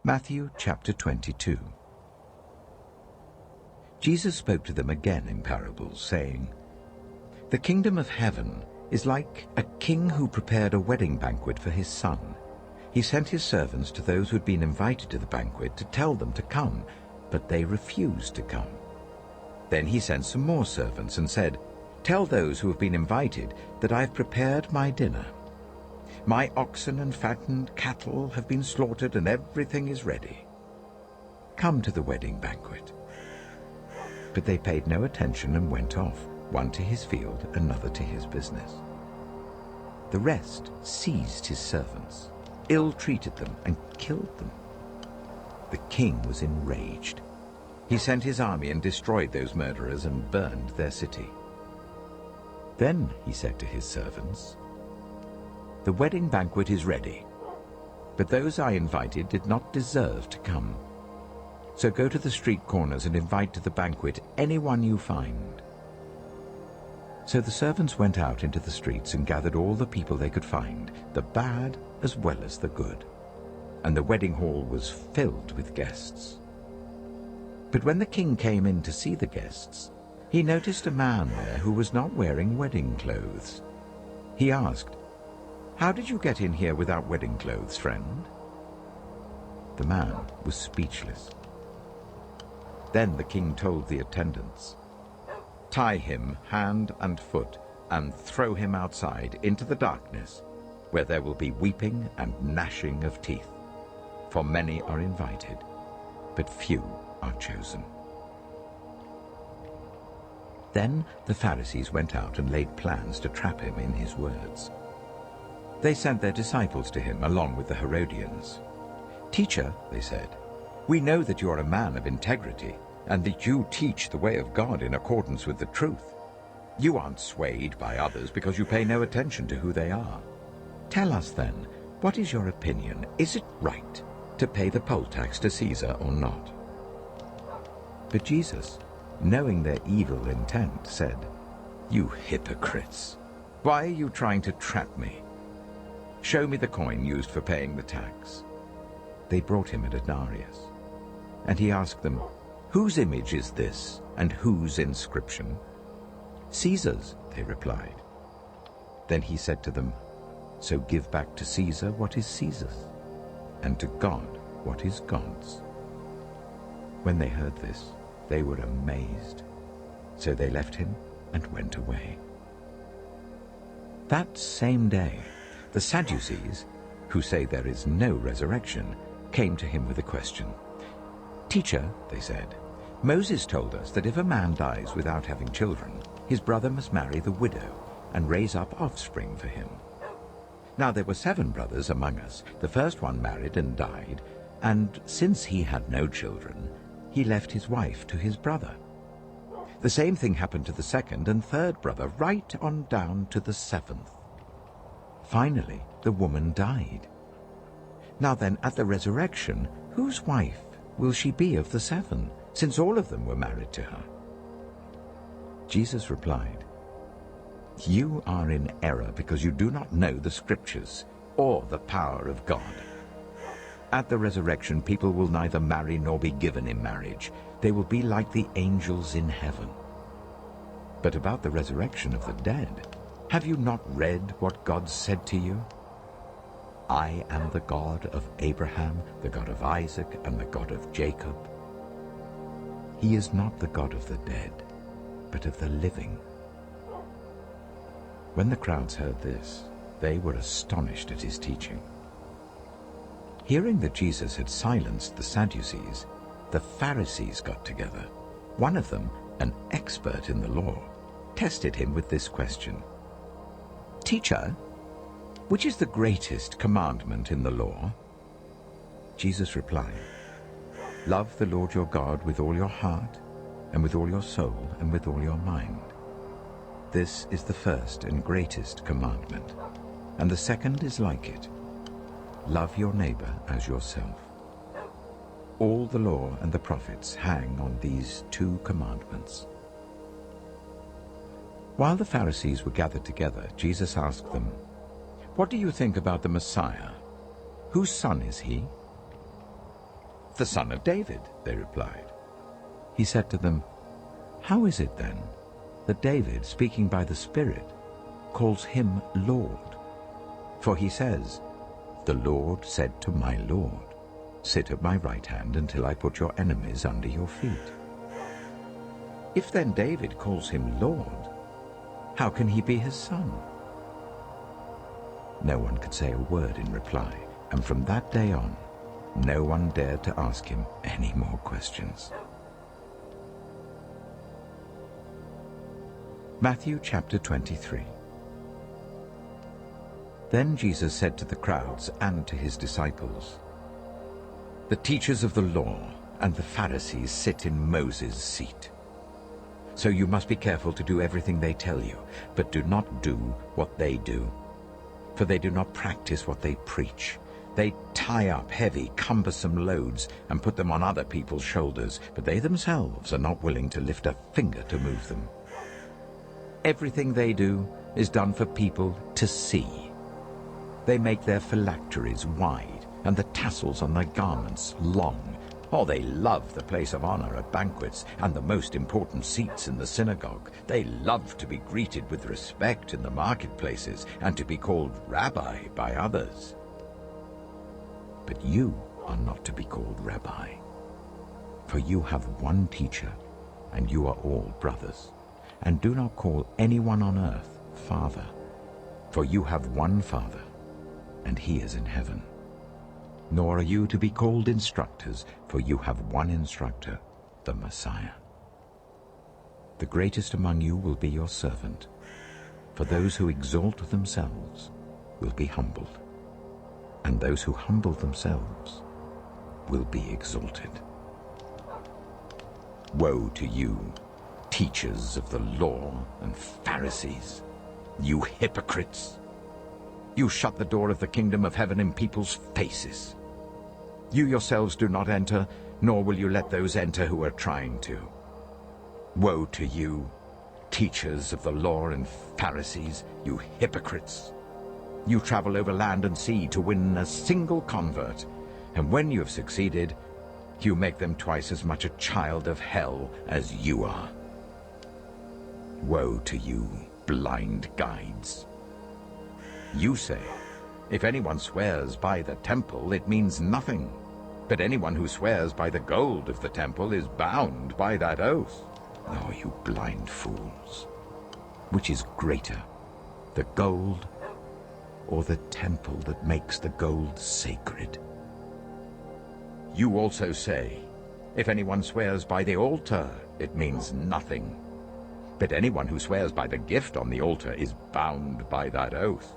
Matthew chapter 22. Jesus spoke to them again in parables, saying, "The kingdom of heaven is like a king who prepared a wedding banquet for his son. He sent his servants to those who had been invited to the banquet to tell them to come, but they refused to come. Then he sent some more servants and said, 'Tell those who have been invited that I have prepared my dinner. My oxen and fattened cattle have been slaughtered and everything is ready. Come to the wedding banquet.' But they paid no attention and went off, one to his field, another to his business. The rest seized his servants, ill-treated them, and killed them. The king was enraged. He sent his army and destroyed those murderers and burned their city. Then he said to his servants, 'The wedding banquet is ready, but those I invited did not deserve to come. So go to the street corners and invite to the banquet anyone you find.' So the servants went out into the streets and gathered all the people they could find, the bad as well as the good. And the wedding hall was filled with guests. But when the king came in to see the guests, he noticed a man there who was not wearing wedding clothes. He asked, 'How did you get in here without wedding clothes, friend?' The man was speechless. Then the king told the attendants, 'Tie him hand and foot and throw him outside into the darkness, where there will be weeping and gnashing of teeth. For many are invited, but few are chosen.' Then the Pharisees went out and laid plans to trap him in his words. They sent their disciples to him along with the Herodians. 'Teacher,' they said, 'we know that you are a man of integrity and that you teach the way of God in accordance with the truth. You aren't swayed by others because you pay no attention to who they are. Tell us then, what is your opinion? Is it right to pay the poll tax to Caesar or not?' But Jesus, knowing their evil intent, said, 'You hypocrites! Why are you trying to trap me? Show me the coin used for paying the tax.' They brought him a denarius. And he asked them, 'Whose image is this, and whose inscription?' 'Caesar's,' they replied. Then he said to them, 'So give back to Caesar what is Caesar's, and to God what is God's.' When they heard this, they were amazed. So they left him and went away. That same day, the Sadducees, who say there is no resurrection, came to him with a question. 'Teacher,' they said, 'Moses told us that if a man dies without having children, his brother must marry the widow and raise up offspring for him. Now there were 7 brothers among us. The first one married and died, and since he had no children, he left his wife to his brother. The same thing happened to the second and third brother, right on down to the 7th. Finally, the woman died. Now then, at the resurrection, whose wife will she be of the 7, since all of them were married to her?' Jesus replied, 'You are in error because you do not know the Scriptures or the power of God. At the resurrection, people will neither marry nor be given in marriage. They will be like the angels in heaven. But about the resurrection of the dead, have you not read what God said to you? I am the God of Abraham, the God of Isaac, and the God of Jacob. He is not the God of the dead, but of the living.' When the crowds heard this, they were astonished at his teaching. Hearing that Jesus had silenced the Sadducees, the Pharisees got together. One of them, an expert in the law, tested him with this question. 'Teacher, which is the greatest commandment in the law?' Jesus replied, 'Love the Lord your God with all your heart, and with all your soul, and with all your mind. This is the first and greatest commandment, and the second is like it. Love your neighbor as yourself. All the law and the prophets hang on these 2 commandments.' While the Pharisees were gathered together, Jesus asked them, 'What do you think about the Messiah? Whose son is he?' "The son of David," they replied. He said to them, "How is it then that David, speaking by the Spirit, calls him Lord? For he says, 'The Lord said to my Lord, sit at my right hand until I put your enemies under your feet.' If then David calls him Lord, how can he be his son?" No one could say a word in reply, and from that day on, no one dared to ask him any more questions. Matthew chapter 23. Then Jesus said to the crowds and to his disciples, "The teachers of the law and the Pharisees sit in Moses' seat. So you must be careful to do everything they tell you, but do not do what they do. For they do not practice what they preach. They tie up heavy, cumbersome loads and put them on other people's shoulders, but they themselves are not willing to lift a finger to move them. Everything they do is done for people to see. They make their phylacteries wide and the tassels on their garments long. Oh, they love the place of honor at banquets and the most important seats in the synagogue. They love to be greeted with respect in the marketplaces and to be called rabbi by others. But you are not to be called rabbi, for you have one teacher, and you are all brothers. And do not call anyone on earth Father, for you have one Father, and he is in heaven. Nor are you to be called instructors, for you have one instructor, the Messiah. The greatest among you will be your servant, for those who exalt themselves will be humbled, and those who humble themselves will be exalted. Woe to you, teachers of the law and Pharisees, you hypocrites! You shut the door of the kingdom of heaven in people's faces. You yourselves do not enter, nor will you let those enter who are trying to. Woe to you, teachers of the law and Pharisees, you hypocrites! You travel over land and sea to win a single convert, and when you have succeeded, you make them twice as much a child of hell as you are. Woe to you, blind guides! You say, if anyone swears by the temple, it means nothing. But anyone who swears by the gold of the temple is bound by that oath. Oh, you blind fools! Which is greater, the gold or the temple that makes the gold sacred? You also say, if anyone swears by the altar, it means nothing. But anyone who swears by the gift on the altar is bound by that oath.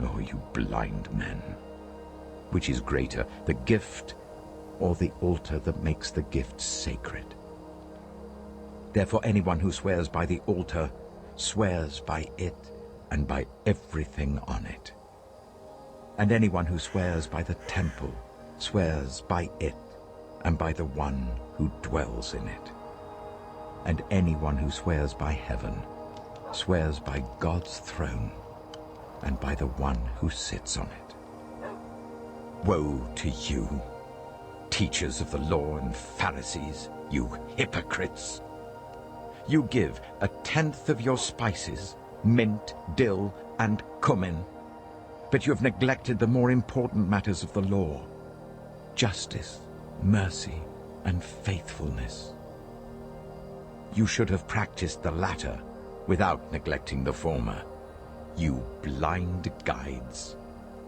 Oh, you blind men! Which is greater, the gift or the altar that makes the gift sacred? Therefore anyone who swears by the altar swears by it and by everything on it. And anyone who swears by the temple swears by it and by the one who dwells in it. And anyone who swears by heaven swears by God's throne and by the one who sits on it. Woe to you, teachers of the law and Pharisees, you hypocrites! You give 1/10 of your spices, mint, dill, and cumin, but you have neglected the more important matters of the law, justice, mercy, and faithfulness. You should have practiced the latter without neglecting the former. You blind guides!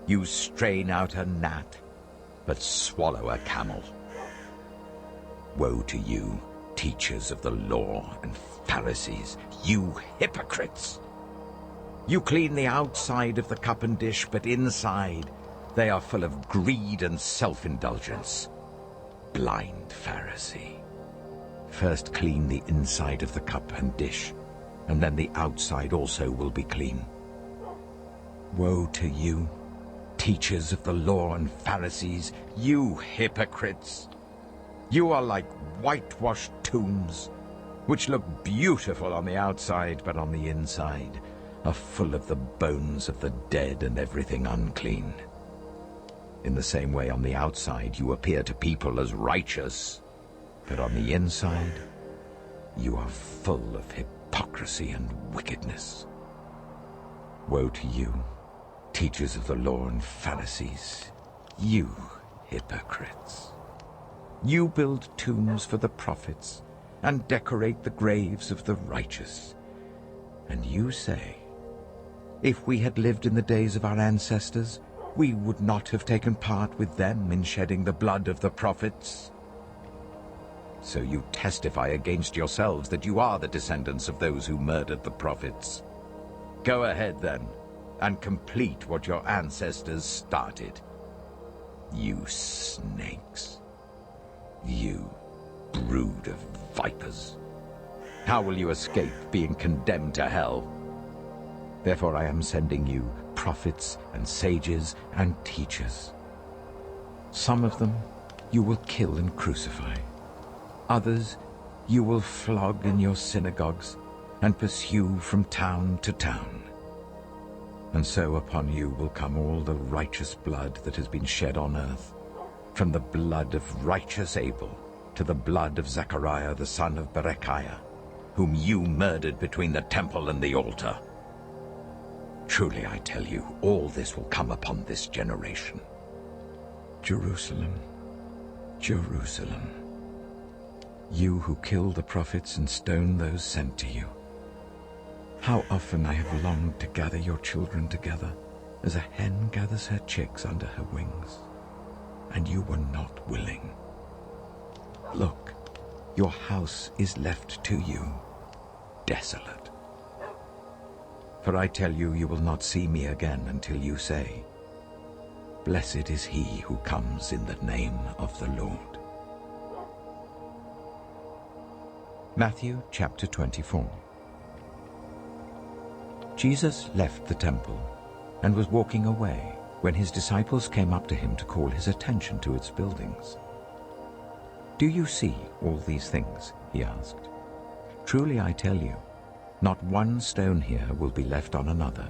You strain out a gnat, but swallow a camel. Woe to you, teachers of the law and Pharisees, you hypocrites! You clean the outside of the cup and dish, but inside they are full of greed and self-indulgence. Blind Pharisee! First clean the inside of the cup and dish, and then the outside also will be clean. Woe to you, teachers of the law and Pharisees, you hypocrites! You are like whitewashed tombs, which look beautiful on the outside, but on the inside are full of the bones of the dead and everything unclean. In the same way, on the outside, you appear to people as righteous, but on the inside, you are full of hypocrisy and wickedness. Woe to you, teachers of the law and Pharisees, you hypocrites! You build tombs for the prophets and decorate the graves of the righteous. And you say, if we had lived in the days of our ancestors, we would not have taken part with them in shedding the blood of the prophets. So you testify against yourselves that you are the descendants of those who murdered the prophets. Go ahead then, and complete what your ancestors started. You snakes. You brood of vipers. How will you escape being condemned to hell? Therefore I am sending you prophets and sages and teachers. Some of them you will kill and crucify. Others you will flog in your synagogues and pursue from town to town. And so upon you will come all the righteous blood that has been shed on earth, from the blood of righteous Abel to the blood of Zechariah the son of Berechiah, whom you murdered between the temple and the altar. Truly I tell you, all this will come upon this generation. Jerusalem, Jerusalem, you who kill the prophets and stone those sent to you. How often I have longed to gather your children together, as a hen gathers her chicks under her wings, and you were not willing. Look, your house is left to you, desolate. For I tell you, you will not see me again until you say, blessed is he who comes in the name of the Lord. Matthew chapter 24. Jesus left the temple and was walking away when his disciples came up to him to call his attention to its buildings. Do you see all these things? He asked. Truly I tell you, not one stone here will be left on another.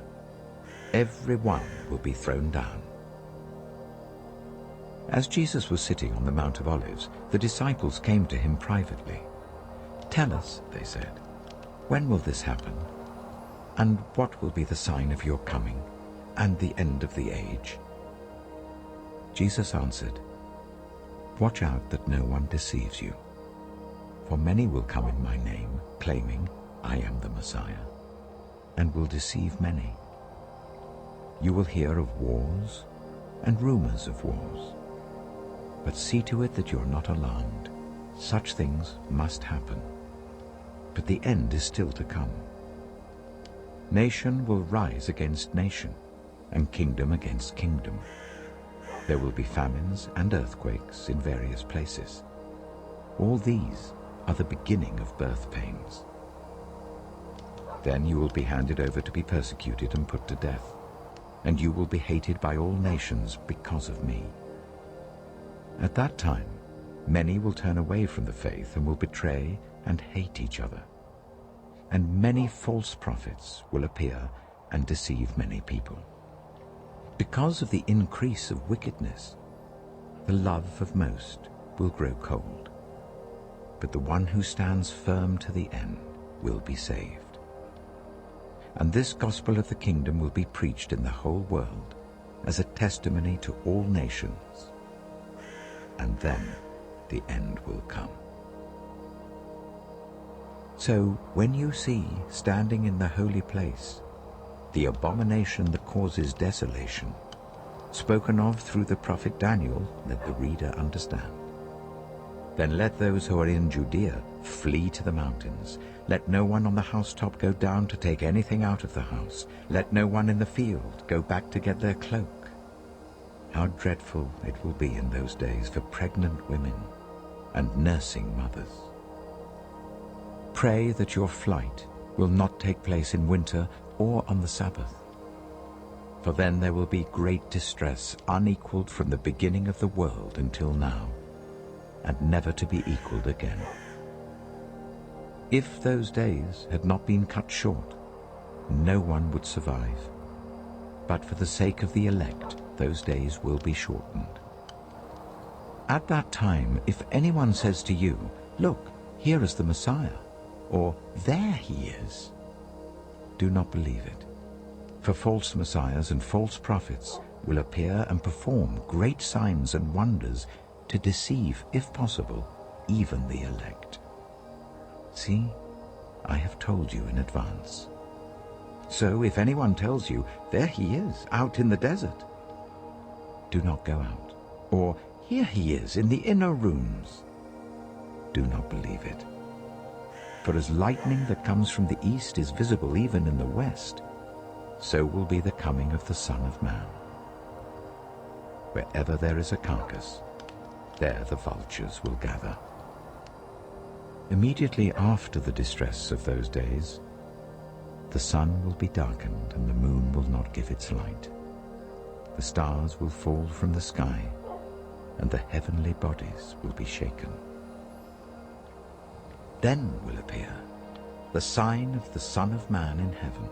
Every one will be thrown down. As Jesus was sitting on the Mount of Olives, the disciples came to him privately. Tell us, they said, when will this happen? And what will be the sign of your coming and the end of the age? Jesus answered, watch out that no one deceives you. For many will come in my name, claiming, I am the Messiah, and will deceive many. You will hear of wars and rumors of wars. But see to it that you are not alarmed. Such things must happen. But the end is still to come. Nation will rise against nation, and kingdom against kingdom. There will be famines and earthquakes in various places. All these are the beginning of birth pains. Then you will be handed over to be persecuted and put to death, and you will be hated by all nations because of me. At that time, many will turn away from the faith and will betray and hate each other. And many false prophets will appear and deceive many people. Because of the increase of wickedness, the love of most will grow cold. But the one who stands firm to the end will be saved. And this gospel of the kingdom will be preached in the whole world as a testimony to all nations. And then the end will come. So when you see, standing in the holy place, the abomination that causes desolation, spoken of through the prophet Daniel, let the reader understand. Then let those who are in Judea flee to the mountains. Let no one on the housetop go down to take anything out of the house. Let no one in the field go back to get their cloak. How dreadful it will be in those days for pregnant women and nursing mothers. Pray that your flight will not take place in winter or on the Sabbath. For then there will be great distress, unequaled from the beginning of the world until now, and never to be equaled again. If those days had not been cut short, no one would survive. but for the sake of the elect, those days will be shortened. At that time, if anyone says to you, 'Look, here is the Messiah,' or 'There he is,' do not believe it. For false messiahs and false prophets will appear and perform great signs and wonders to deceive, if possible, even the elect. See, I have told you in advance. So if anyone tells you, 'There he is, out in the desert,' do not go out. Or, 'Here he is in the inner rooms,' do not believe it. For as lightning that comes from the east is visible even in the west, so will be the coming of the Son of Man. Wherever there is a carcass, there the vultures will gather." Immediately after the distress of those days, the sun will be darkened and the moon will not give its light. The stars will fall from the sky and the heavenly bodies will be shaken. Then will appear the sign of the Son of Man in heaven.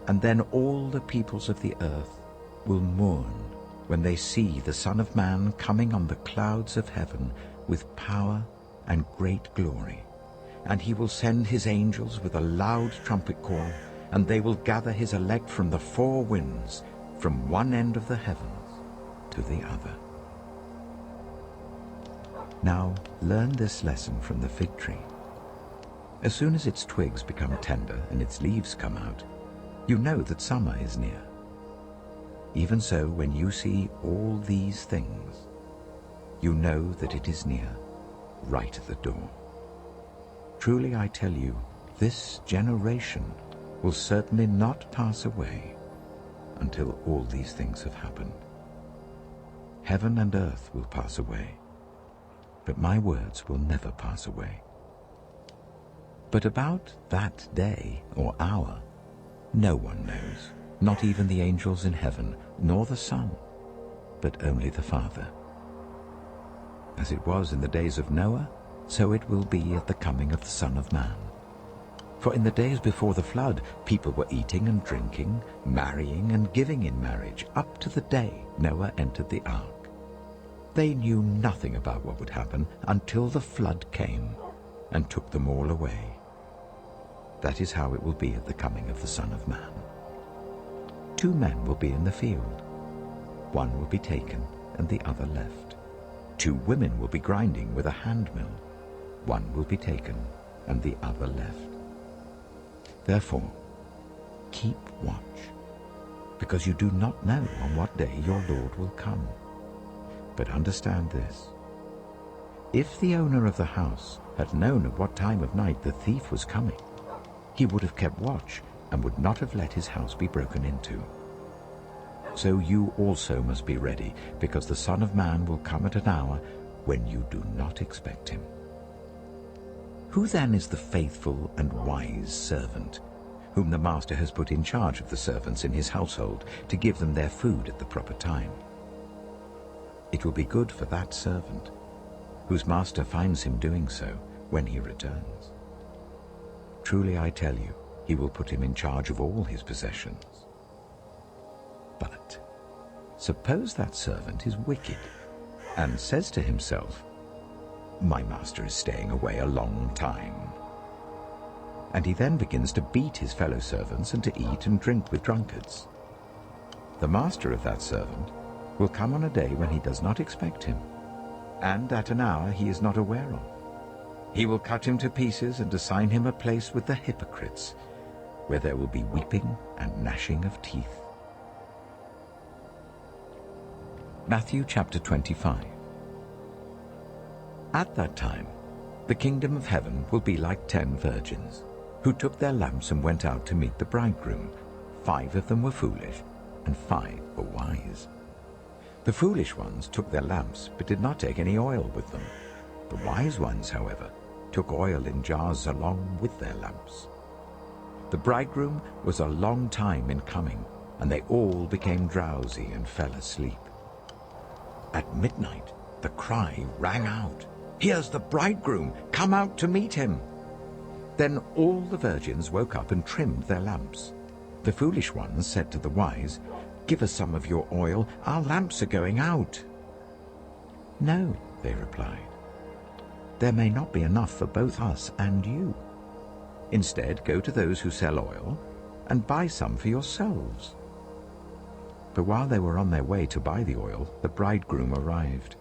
And then all the peoples of the earth will mourn when they see the Son of Man coming on the clouds of heaven with power and great glory. And he will send his angels with a loud trumpet call, and they will gather his elect from the four winds, from one end of the heavens to the other. Now learn this lesson from the fig tree. As soon as its twigs become tender and its leaves come out, you know that summer is near. Even so, when you see all these things, you know that it is near, right at the door. Truly I tell you, this generation will certainly not pass away until all these things have happened. Heaven and earth will pass away, but my words will never pass away. But about that day or hour, no one knows, not even the angels in heaven, nor the Son, but only the Father. As it was in the days of Noah, so it will be at the coming of the Son of Man. For in the days before the flood, people were eating and drinking, marrying and giving in marriage, up to the day Noah entered the ark. They knew nothing about what would happen until the flood came and took them all away. That is how it will be at the coming of the Son of Man. 2 men will be in the field. One will be taken and the other left. 2 women will be grinding with a handmill. One will be taken and the other left. Therefore, keep watch, because you do not know on what day your Lord will come. But understand this: if the owner of the house had known at what time of night the thief was coming, he would have kept watch and would not have let his house be broken into. So you also must be ready, because the Son of Man will come at an hour when you do not expect him. Who then is the faithful and wise servant, whom the master has put in charge of the servants in his household to give them their food at the proper time? It will be good for that servant, whose master finds him doing so when he returns. Truly I tell you, he will put him in charge of all his possessions. But suppose that servant is wicked and says to himself, "My master is staying away a long time." And he then begins to beat his fellow servants and to eat and drink with drunkards. The master of that servant will come on a day when he does not expect him, and at an hour he is not aware of. He will cut him to pieces and assign him a place with the hypocrites, where there will be weeping and gnashing of teeth. Matthew chapter 25. At that time, the kingdom of heaven will be like 10 virgins, who took their lamps and went out to meet the bridegroom. 5 of them were foolish, and 5 were wise. The foolish ones took their lamps, but did not take any oil with them. The wise ones, however, took oil in jars along with their lamps. The bridegroom was a long time in coming, and they all became drowsy and fell asleep. At midnight, the cry rang out, "Here's the bridegroom, come out to meet him!" Then all the virgins woke up and trimmed their lamps. The foolish ones said to the wise, "Give us some of your oil, our lamps are going out." "No," they replied. "There may not be enough for both us and you. Instead, go to those who sell oil and buy some for yourselves." But while they were on their way to buy the oil, the bridegroom arrived.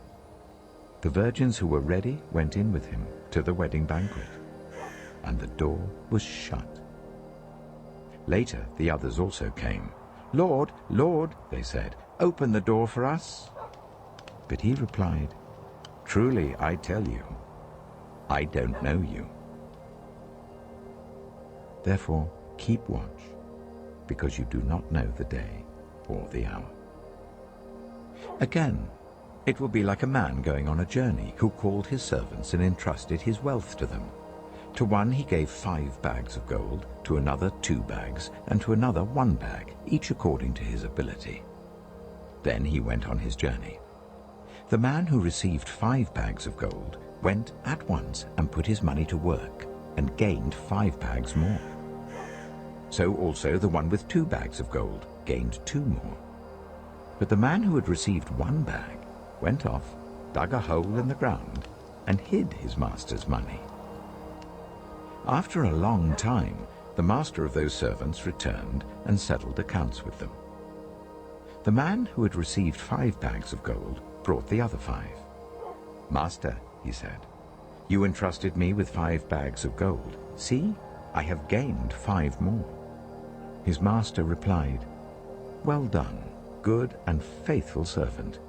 The virgins who were ready went in with him to the wedding banquet, and the door was shut. Later the others also came. "Lord, Lord," they said, "open the door for us." But he replied, "Truly I tell you, I don't know you. Therefore keep watch, because you do not know the day or the hour." Again, it will be like a man going on a journey who called his servants and entrusted his wealth to them. To one he gave 5 bags of gold, to another 2 bags, and to another 1 bag, each according to his ability. Then he went on his journey. The man who received 5 bags of gold went at once and put his money to work and gained 5 bags more. So also the one with 2 bags of gold gained 2 more. But the man who had received 1 bag went off, dug a hole in the ground, and hid his master's money. After a long time, the master of those servants returned and settled accounts with them. The man who had received 5 bags of gold brought the other 5. "Master," he said, "you entrusted me with 5 bags of gold. See, I have gained 5 more." His master replied, "Well done, good and faithful servant.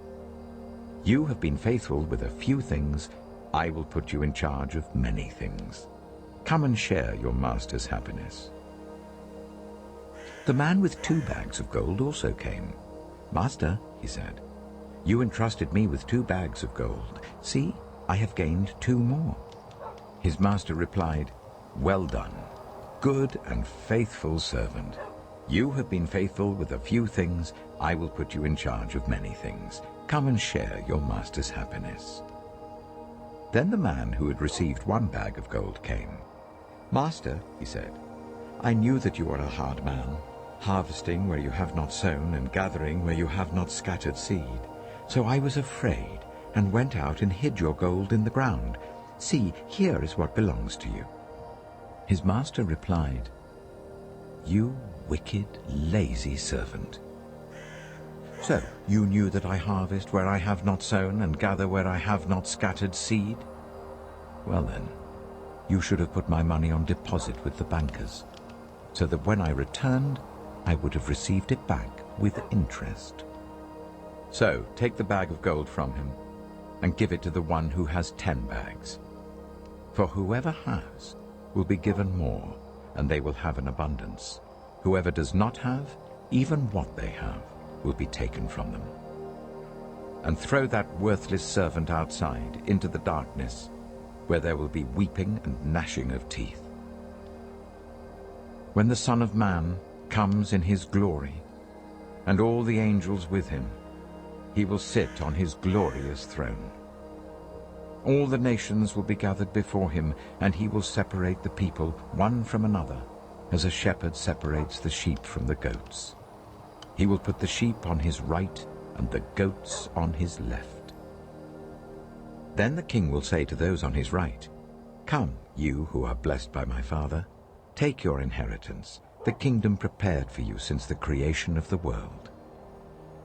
You have been faithful with a few things. I will put you in charge of many things. Come and share your master's happiness." The man with 2 bags of gold also came. "Master," he said, "you entrusted me with 2 bags of gold. See, I have gained 2 more." His master replied, "Well done, good and faithful servant. You have been faithful with a few things. I will put you in charge of many things. Come and share your master's happiness." Then the man who had received 1 bag of gold came. "Master," he said, "I knew that you are a hard man, harvesting where you have not sown and gathering where you have not scattered seed. So I was afraid and went out and hid your gold in the ground. See, here is what belongs to you." His master replied, "You wicked, lazy servant. So you knew that I harvest where I have not sown and gather where I have not scattered seed? Well then, you should have put my money on deposit with the bankers, so that when I returned, I would have received it back with interest. So take the bag of gold from him and give it to the one who has 10 bags. For whoever has will be given more, and they will have an abundance. Whoever does not have, even what they have, will be taken from them. And throw that worthless servant outside into the darkness, where there will be weeping and gnashing of teeth. When the Son of Man comes in his glory, and all the angels with him, he will sit on his glorious throne. All the nations will be gathered before him, and he will separate the people one from another, as a shepherd separates the sheep from the goats. He will put the sheep on his right and the goats on his left. Then the king will say to those on his right, "Come, you who are blessed by my Father, take your inheritance, the kingdom prepared for you since the creation of the world.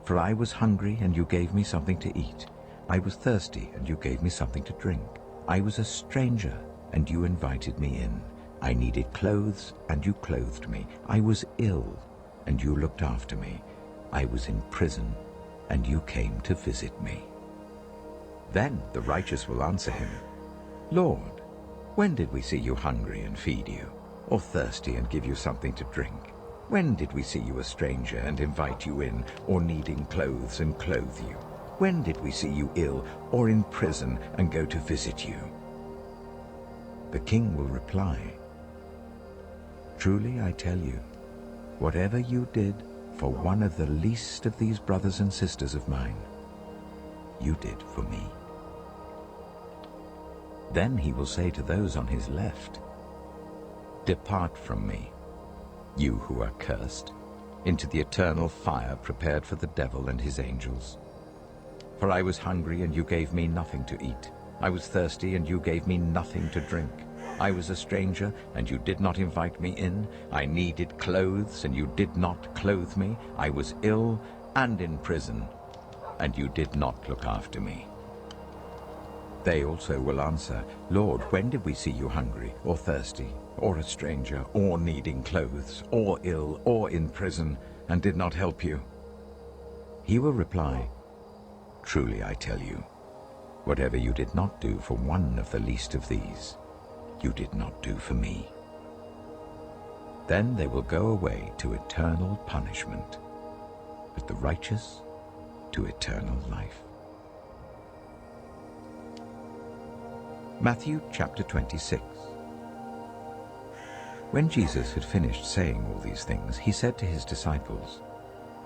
For I was hungry, and you gave me something to eat. I was thirsty, and you gave me something to drink. I was a stranger, and you invited me in. I needed clothes, and you clothed me. I was ill, and you looked after me. I was in prison, and you came to visit me." Then the righteous will answer him, "Lord, when did we see you hungry and feed you, or thirsty and give you something to drink? When did we see you a stranger and invite you in, or needing clothes and clothe you? When did we see you ill or in prison and go to visit you?" The king will reply, "Truly I tell you, whatever you did for one of the least of these brothers and sisters of mine, you did for me." Then he will say to those on his left, "Depart from me, you who are cursed, into the eternal fire prepared for the devil and his angels. For I was hungry, and you gave me nothing to eat. I was thirsty, and you gave me nothing to drink. I was a stranger, and you did not invite me in. I needed clothes, and you did not clothe me. I was ill and in prison, and you did not look after me. They also will answer, Lord, when did we see you hungry, or thirsty, or a stranger, or needing clothes, or ill, or in prison, and did not help you? He will reply, Truly I tell you, whatever you did not do for one of the least of these, you did not do for me. Then they will go away to eternal punishment, but the righteous to eternal life. Matthew chapter 26. When Jesus had finished saying all these things, he said to his disciples,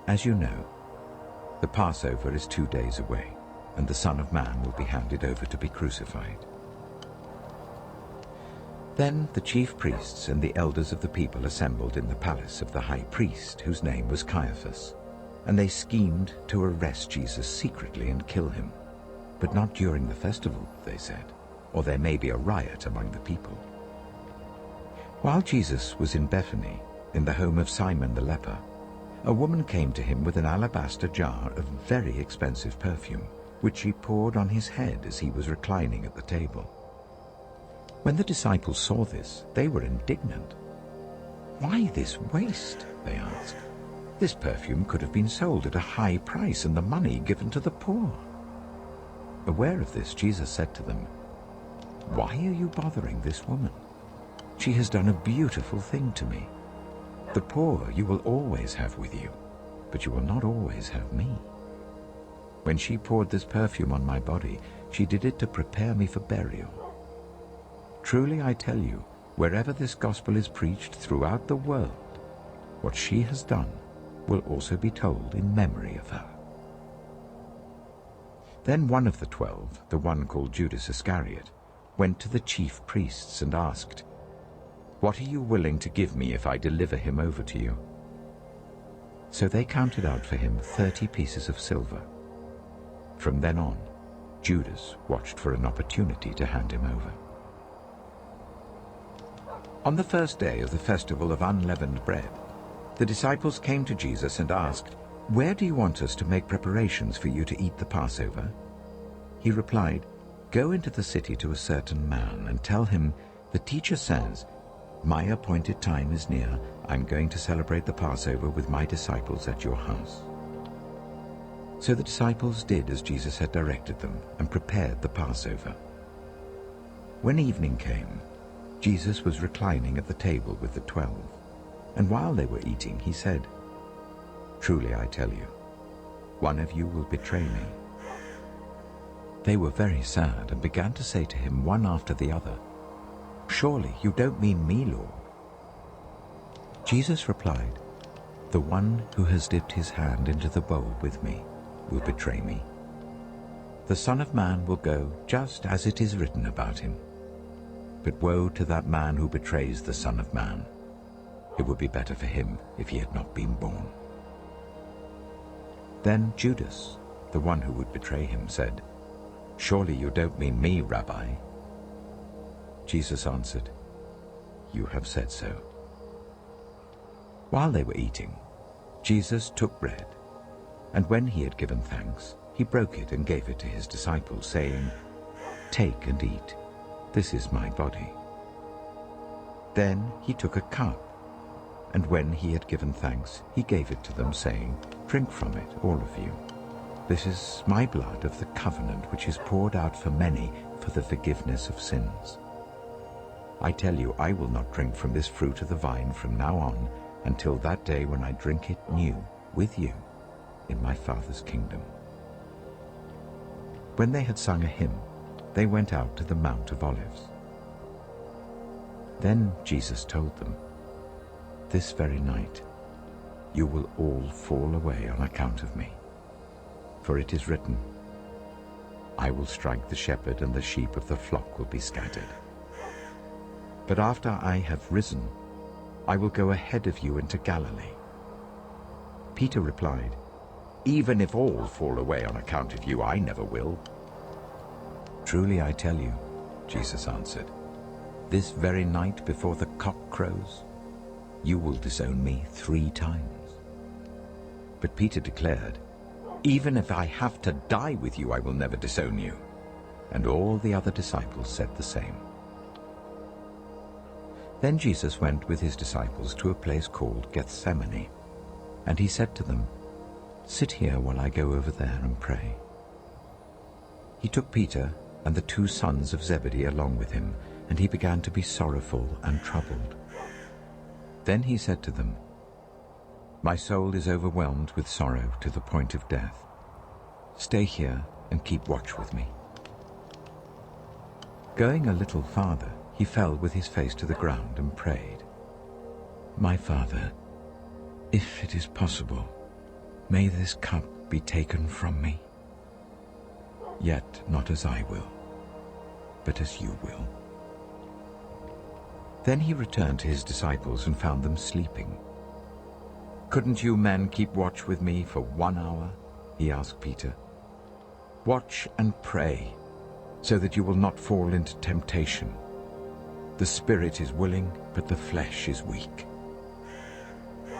As you know, the Passover is 2 days away, and the Son of Man will be handed over to be crucified. Then the chief priests and the elders of the people assembled in the palace of the high priest, whose name was Caiaphas, and they schemed to arrest Jesus secretly and kill him. But not during the festival, they said, or there may be a riot among the people. While Jesus was in Bethany, in the home of Simon the leper, a woman came to him with an alabaster jar of very expensive perfume, which she poured on his head as he was reclining at the table. When the disciples saw this, they were indignant. Why this waste? They asked. This perfume could have been sold at a high price and the money given to the poor. Aware of this, Jesus said to them, Why are you bothering this woman? She has done a beautiful thing to me. The poor you will always have with you, but you will not always have me. When she poured this perfume on my body, she did it to prepare me for burial. Truly I tell you, wherever this gospel is preached throughout the world, what she has done will also be told in memory of her. Then one of the 12, the one called Judas Iscariot, went to the chief priests and asked, What are you willing to give me if I deliver him over to you? So they counted out for him 30 pieces of silver. From then on, Judas watched for an opportunity to hand him over. On the first day of the festival of unleavened bread, the disciples came to Jesus and asked, Where do you want us to make preparations for you to eat the Passover? He replied, Go into the city to a certain man and tell him, The teacher says, My appointed time is near. I'm going to celebrate the Passover with my disciples at your house. So the disciples did as Jesus had directed them and prepared the Passover. When evening came, Jesus was reclining at the table with the 12, and while they were eating, he said, Truly I tell you, one of you will betray me. They were very sad and began to say to him one after the other, Surely you don't mean me, Lord. Jesus replied, The one who has dipped his hand into the bowl with me will betray me. The Son of Man will go just as it is written about him. But woe to that man who betrays the Son of Man. It would be better for him if he had not been born. Then Judas, the one who would betray him, said, Surely you don't mean me, Rabbi. Jesus answered, You have said so. While they were eating, Jesus took bread, and when he had given thanks, he broke it and gave it to his disciples, saying, Take and eat. This is my body. Then he took a cup, and when he had given thanks, he gave it to them, saying, Drink from it, all of you. This is my blood of the covenant, which is poured out for many for the forgiveness of sins. I tell you, I will not drink from this fruit of the vine from now on until that day when I drink it new with you in my Father's kingdom. When they had sung a hymn, they went out to the Mount of Olives. Then Jesus told them, This very night you will all fall away on account of me. For it is written, I will strike the shepherd, and the sheep of the flock will be scattered. But after I have risen, I will go ahead of you into Galilee. Peter replied, "Even if all fall away on account of you, I never will." "Truly I tell you," Jesus answered, "this very night before the cock crows, you will disown me 3 times. But Peter declared, "Even if I have to die with you, I will never disown you." And all the other disciples said the same. Then Jesus went with his disciples to a place called Gethsemane, and he said to them, "Sit here while I go over there and pray." He took Peter and the 2 sons of Zebedee along with him, and he began to be sorrowful and troubled. Then he said to them, "My soul is overwhelmed with sorrow to the point of death. Stay here and keep watch with me." Going a little farther, he fell with his face to the ground and prayed, "My Father, if it is possible, may this cup be taken from me. Yet not as I will, but as you will." Then he returned to his disciples and found them sleeping. "Couldn't you men keep watch with me for 1 hour?" he asked Peter. "Watch and pray, so that you will not fall into temptation. The spirit is willing, but the flesh is weak."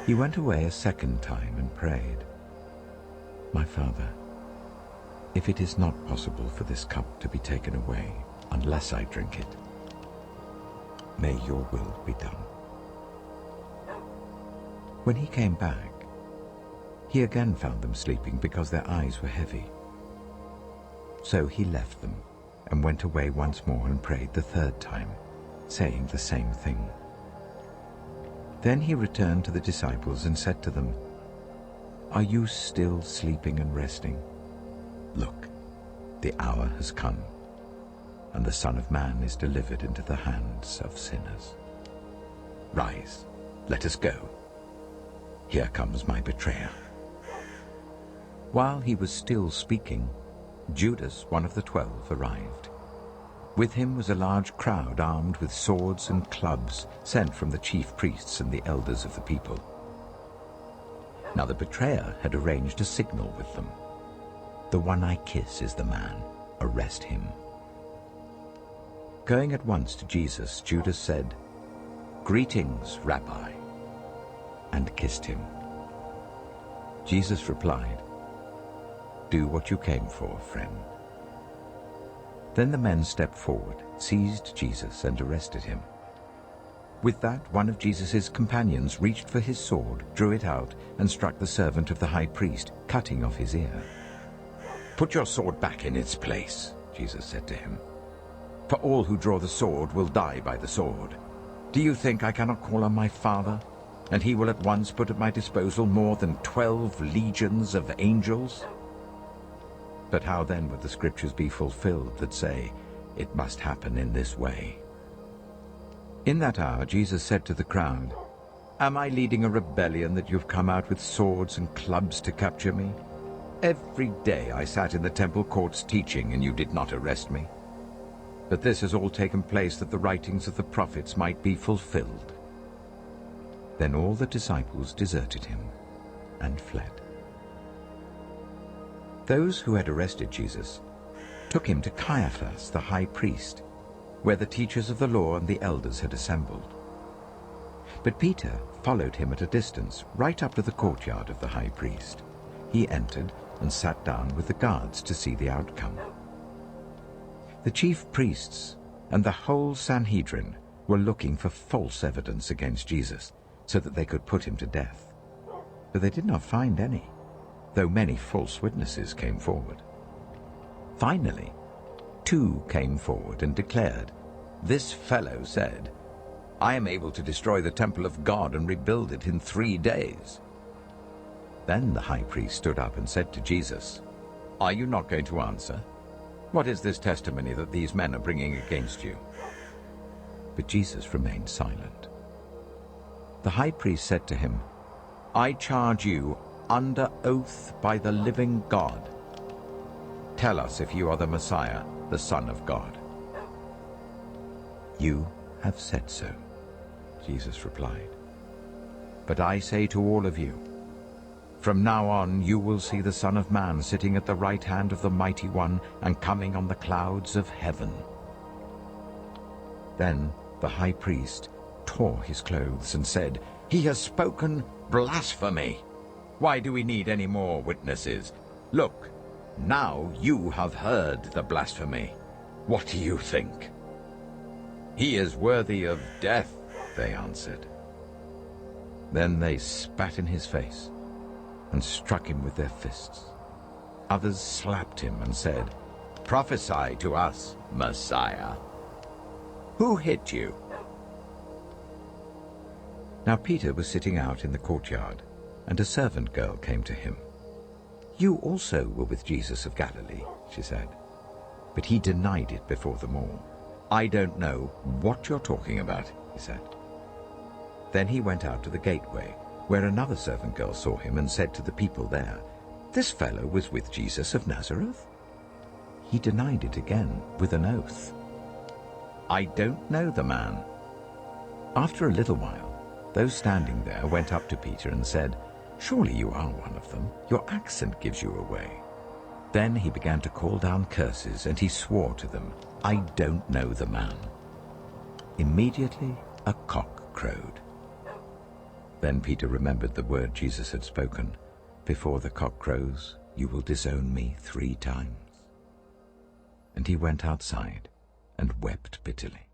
He went away a second time and prayed, "My Father, if it is not possible for this cup to be taken away unless I drink it, may your will be done." When he came back, he again found them sleeping because their eyes were heavy. So he left them and went away once more and prayed the 3rd time, saying the same thing. Then he returned to the disciples and said to them, "Are you still sleeping and resting? Look, the hour has come, and the Son of Man is delivered into the hands of sinners. Rise, let us go. Here comes my betrayer." While he was still speaking, Judas, one of the 12, arrived. With him was a large crowd armed with swords and clubs, sent from the chief priests and the elders of the people. Now the betrayer had arranged a signal with them. "The one I kiss is the man. Arrest him." Going at once to Jesus, Judas said, "Greetings, Rabbi," and kissed him. Jesus replied, "Do what you came for, friend." Then the men stepped forward, seized Jesus, and arrested him. With that, one of Jesus' companions reached for his sword, drew it out, and struck the servant of the high priest, cutting off his ear. "Put your sword back in its place," Jesus said to him. "For all who draw the sword will die by the sword. Do you think I cannot call on my Father, and he will at once put at my disposal more than 12 legions of angels? But how then would the scriptures be fulfilled that say, 'It must happen in this way'?" In that hour Jesus said to the crowd, "Am I leading a rebellion that you've come out with swords and clubs to capture me? Every day I sat in the temple courts teaching, and you did not arrest me. But this has all taken place that the writings of the prophets might be fulfilled." Then all the disciples deserted him and fled. Those who had arrested Jesus took him to Caiaphas, the high priest, where the teachers of the law and the elders had assembled. But Peter followed him at a distance, right up to the courtyard of the high priest. He entered and sat down with the guards to see the outcome. The chief priests and the whole Sanhedrin were looking for false evidence against Jesus, so that they could put him to death. But they did not find any, though many false witnesses came forward. Finally, 2 came forward and declared, "This fellow said, 'I am able to destroy the temple of God and rebuild it in 3 days.'" Then the high priest stood up and said to Jesus, "Are you not going to answer? What is this testimony that these men are bringing against you?" But Jesus remained silent. The high priest said to him, "I charge you under oath by the living God. Tell us if you are the Messiah, the Son of God." "You have said so," Jesus replied. "But I say to all of you, From now on you will see the Son of Man sitting at the right hand of the Mighty One and coming on the clouds of heaven." Then the high priest tore his clothes and said, "He has spoken blasphemy. Why do we need any more witnesses? Look, now you have heard the blasphemy. What do you think?" "He is worthy of death," they answered. Then they spat in his face and struck him with their fists. Others slapped him and said, "Prophesy to us, Messiah. Who hit you?" Now Peter was sitting out in the courtyard, and a servant girl came to him. "You also were with Jesus of Galilee," she said. But he denied it before them all. "I don't know what you're talking about," he said. Then he went out to the gateway, where another servant girl saw him and said to the people there, "This fellow was with Jesus of Nazareth." He denied it again with an oath. "I don't know the man." After a little while, those standing there went up to Peter and said, "Surely you are one of them. Your accent gives you away." Then he began to call down curses, and he swore to them, "I don't know the man." Immediately a cock crowed. Then Peter remembered the word Jesus had spoken, "Before the cock crows, you will disown me 3 times." And he went outside and wept bitterly.